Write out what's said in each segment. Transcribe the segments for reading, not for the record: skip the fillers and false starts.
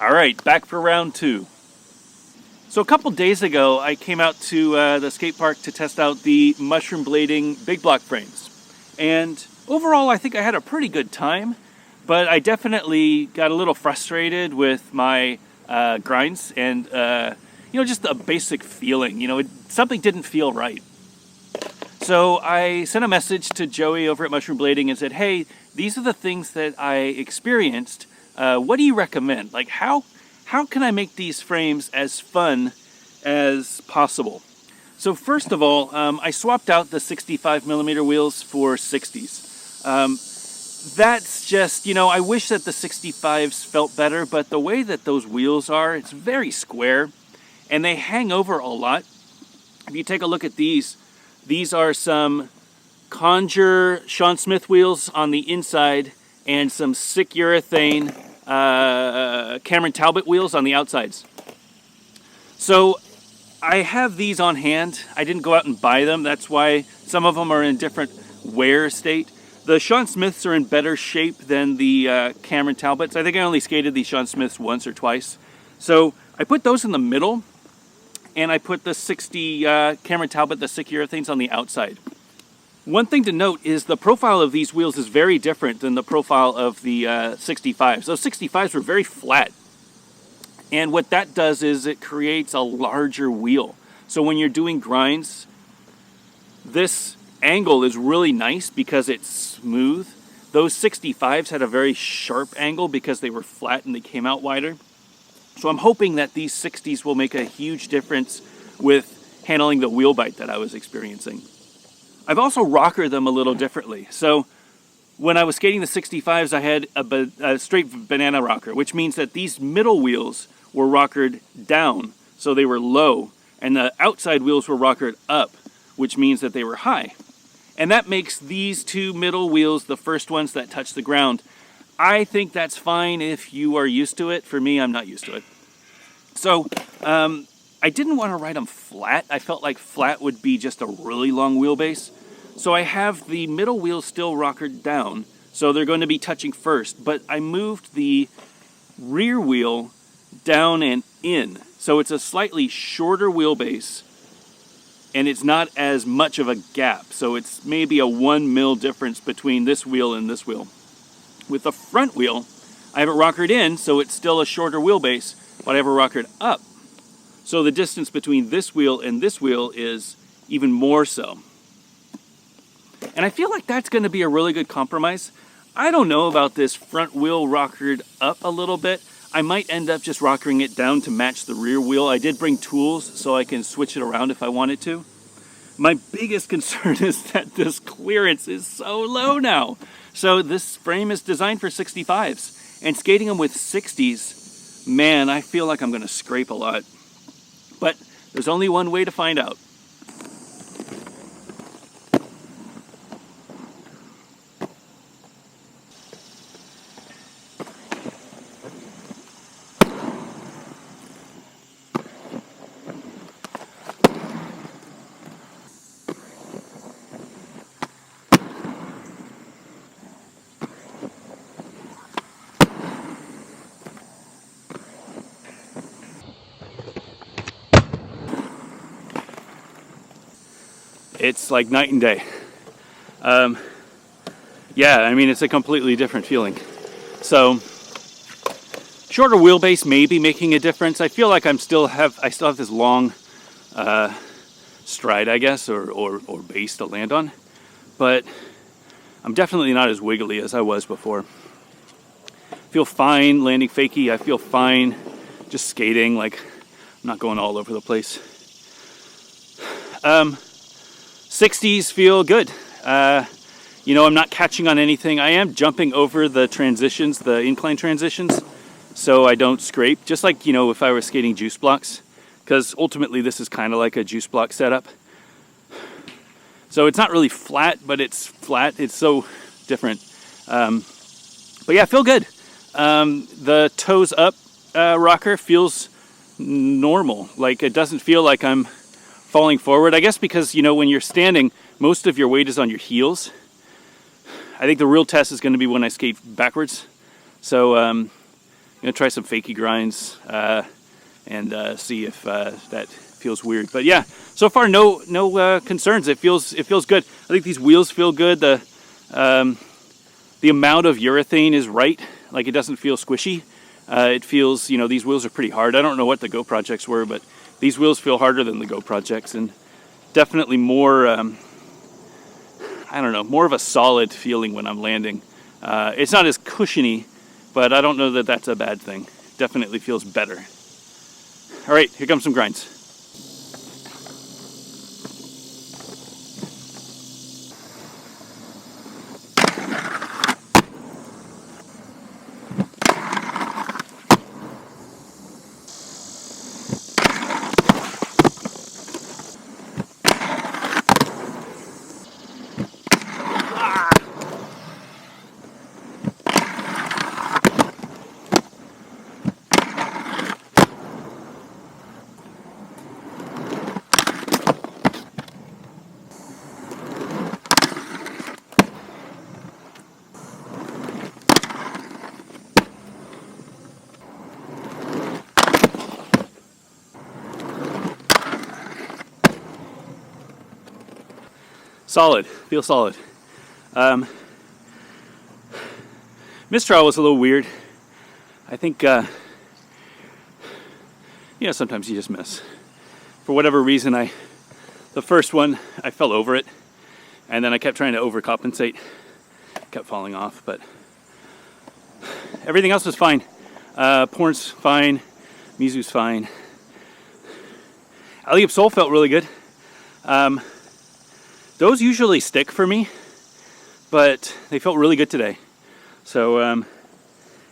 All right, back for round two. So a couple days ago, I came out to the skate park to test out the mushroom blading big block frames. And overall, I think I had a pretty good time, but I definitely got a little frustrated with my grinds and, just a basic feeling. Something didn't feel right. So I sent a message to Joey over at Mushroom Blading and said, hey, these are the things that I experienced. What do you recommend? Like, how can I make these frames as fun as possible? So first of all, I swapped out the 65mm wheels for 60s. That's just, I wish that the 65s felt better, but the way that those wheels are, it's very square, and they hang over a lot. If you take a look at these are some Conjure Sean Smith wheels on the inside and some sick urethane Cameron Talbot wheels on the outsides. So I have these on hand. I didn't go out and buy them. That's why some of them are in different wear state. The Sean Smiths are in better shape than the Cameron Talbots. I think I only skated the Sean Smiths once or twice. So I put those in the middle, and I put the 60 Cameron Talbot, the sick urethanes, on the outside. One thing to note is the profile of these wheels is very different than the profile of the 65s. Those 65s were very flat. And what that does is it creates a larger wheel. So when you're doing grinds, this angle is really nice because it's smooth. Those 65s had a very sharp angle because they were flat and they came out wider. So I'm hoping that these 60s will make a huge difference with handling the wheel bite that I was experiencing. I've also rockered them a little differently. So when I was skating the 65s, I had a straight banana rocker, which means that these middle wheels were rockered down, so they were low, and the outside wheels were rockered up, which means that they were high. And that makes these two middle wheels the first ones that touch the ground. I think that's fine if you are used to it. For me, I'm not used to it. So I didn't want to ride them flat. I felt like flat would be just a really long wheelbase. So I have the middle wheels still rockered down, so they're going to be touching first. But I moved the rear wheel down and in. So it's a slightly shorter wheelbase, and it's not as much of a gap. So it's maybe a 1 mil difference between this wheel and this wheel. With the front wheel, I have it rockered in, so it's still a shorter wheelbase, but I have it rockered up. So the distance between this wheel and this wheel is even more so. And I feel like that's going to be a really good compromise. I don't know about this front wheel rockered up a little bit. I might end up just rockering it down to match the rear wheel. I did bring tools so I can switch it around if I wanted to. My biggest concern is that this clearance is so low now. So this frame is designed for 65s, and skating them with 60s, man, I feel like I'm going to scrape a lot. But there's only one way to find out. It's like night and day. Yeah, I mean, it's a completely different feeling. So, shorter wheelbase may be making a difference. I feel like I still have this long stride, I guess, or base to land on. But I'm definitely not as wiggly as I was before. I feel fine landing fakie. I feel fine just skating. Like, I'm not going all over the place. 60s feel good. I'm not catching on anything. I am jumping over the transitions, the incline transitions, so I don't scrape. Just like, if I were skating juice blocks, because ultimately this is kind of like a juice block setup. So it's not really flat, but it's flat. It's so different. But yeah, I feel good. The toes up rocker feels normal. Like, it doesn't feel like I'm falling forward. I guess because, when you're standing, most of your weight is on your heels. I think the real test is going to be when I skate backwards. So, gonna try some fakie grinds and see if that feels weird. But yeah, so far no concerns. It feels good. I think these wheels feel good. The amount of urethane is right. Like, it doesn't feel squishy. It feels, these wheels are pretty hard. I don't know what the Go Projects were, but these wheels feel harder than the Go Projects, and definitely more, more of a solid feeling when I'm landing. It's not as cushiony, but I don't know that that's a bad thing. Definitely feels better. All right, here comes some grinds. Solid, feels solid. Mistrial was a little weird. I think, sometimes you just miss. For whatever reason, the first one, I fell over it, and then I kept trying to overcompensate, kept falling off, but everything else was fine. Porn's fine, Mizu's fine. Alley Up Soul felt really good. Those usually stick for me, but they felt really good today. So,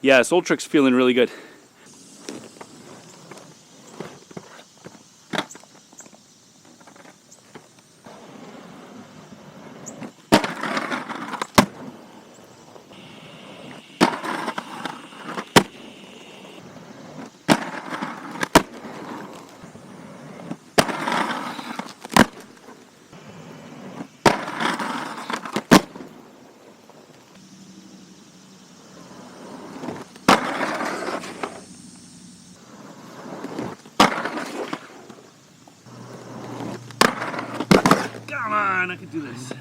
yeah, Soul Trick's feeling really good. Come on, I can do this.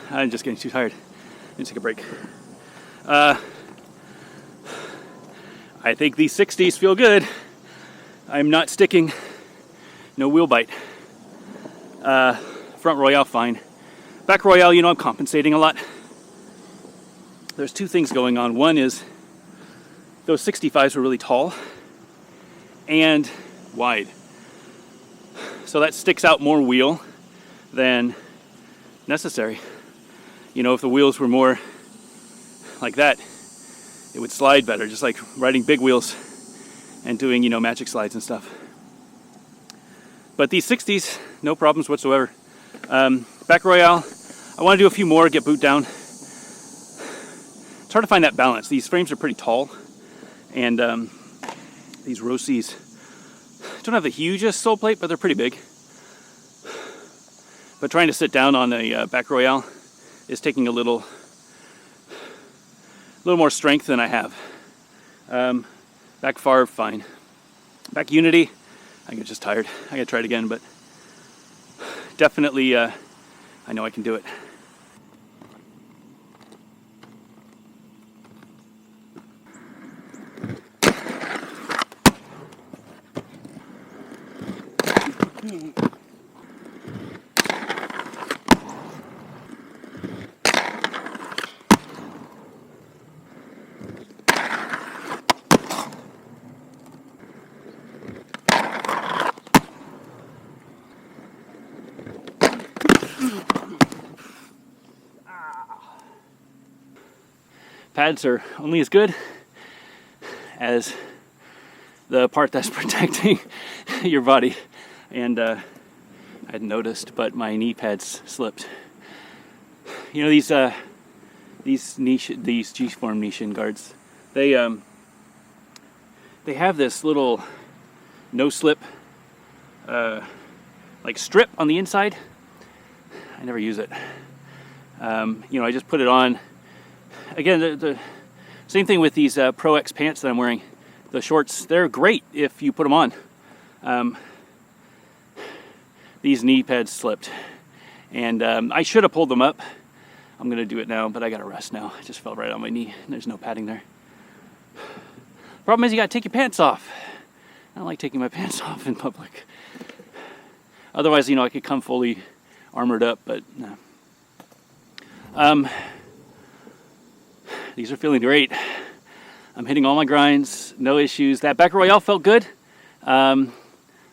I'm just getting too tired. Let me take a break. I think these 60s feel good. I'm not sticking. No wheel bite. Front Royale, fine. Back Royale, I'm compensating a lot. There's two things going on. One is those 65s were really tall and wide. So that sticks out more wheel than necessary. If the wheels were more like that, it would slide better, just like riding big wheels and doing, magic slides and stuff. But these 60s, no problems whatsoever. Back Royale, I want to do a few more, get boot down. It's hard to find that balance. These frames are pretty tall, and these Rossies don't have the hugest sole plate, but they're pretty big. But trying to sit down on a Back Royale is taking a little more strength than I have. Back Favre, fine. Back Unity, I get just tired. I gotta try it again, but definitely, I know I can do it. pads are only as good as the part that's protecting your body. And I'd noticed, but my knee pads slipped. You know, these G-form niche-in guards, they have this little no-slip like strip on the inside. I never use it. You know, I just put it on. Again, the same thing with these Pro X pants that I'm wearing. The shorts, they're great if you put them on. These knee pads slipped, and I should have pulled them up. I'm gonna do it now, but I gotta rest now. I just fell right on my knee, and there's no padding there. Problem is, you gotta take your pants off. I don't like taking my pants off in public. Otherwise, you know, I could come fully armored up, but no. These are feeling great. I'm hitting all my grinds, no issues. That Backer Royale felt good.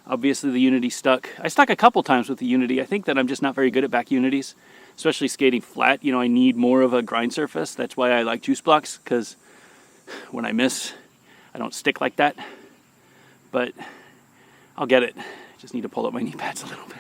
Obviously the Unity stuck. I stuck a couple times with the Unity. I think that I'm just not very good at back Unities, especially skating flat. You know, I need more of a grind surface. That's why I like juice blocks, because when I miss, I don't stick like that. But I'll get it. Just need to pull up my knee pads a little bit.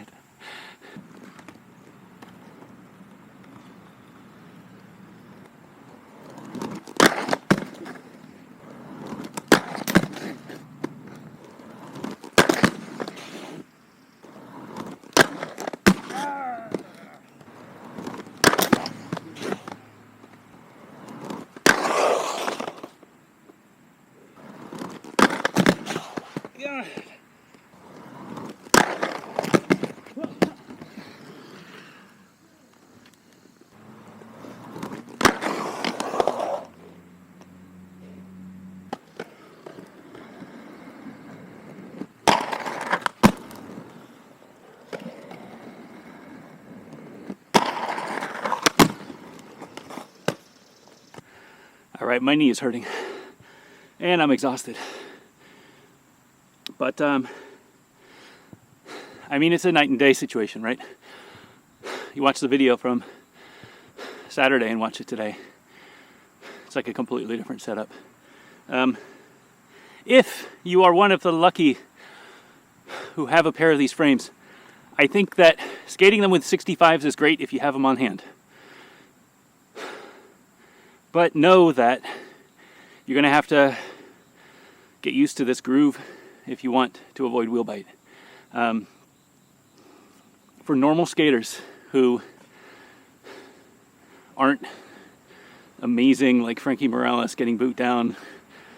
All right, my knee is hurting and I'm exhausted. But, I mean, it's a night and day situation, right? You watch the video from Saturday and watch it today. It's like a completely different setup. If you are one of the lucky who have a pair of these frames, I think that skating them with 65s is great if you have them on hand. But know that you're going to have to get used to this groove if you want to avoid wheel bite. For normal skaters who aren't amazing, like Frankie Morales getting boot down,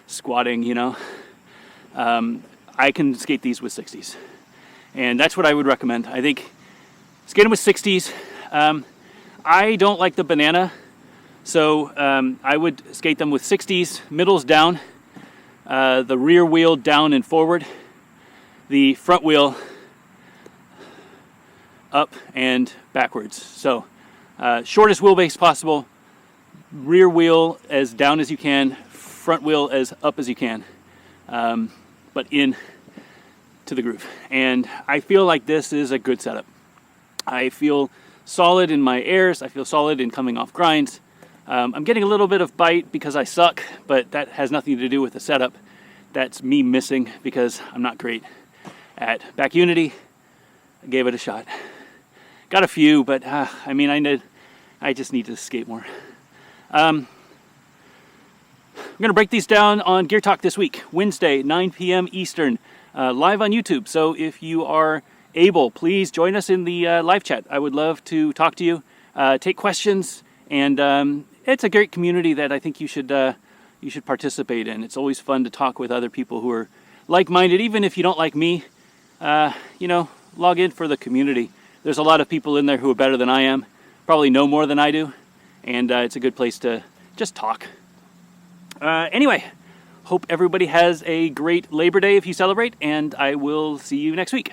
squatting, you know, I can skate these with 60s. And that's what I would recommend. I think skate them with 60s. I don't like the banana. So I would skate them with 60s, middles down, the rear wheel down and forward, the front wheel up and backwards. So shortest wheelbase possible, rear wheel as down as you can, front wheel as up as you can, but in to the groove. And I feel like this is a good setup. I feel solid in my airs, I feel solid in coming off grinds. I'm getting a little bit of bite because I suck, but that has nothing to do with the setup. That's me missing because I'm not great at back Unity. I gave it a shot. Got a few, but I mean, I just need to skate more. I'm going to break these down on Gear Talk this week, Wednesday, 9 p.m. Eastern, live on YouTube. So if you are able, please join us in the live chat. I would love to talk to you, take questions, and it's a great community that I think you should participate in. It's always fun to talk with other people who are like-minded. Even if you don't like me, you know, log in for the community. There's a lot of people in there who are better than I am, probably know more than I do, and it's a good place to just talk. Anyway, hope everybody has a great Labor Day if you celebrate, and I will see you next week.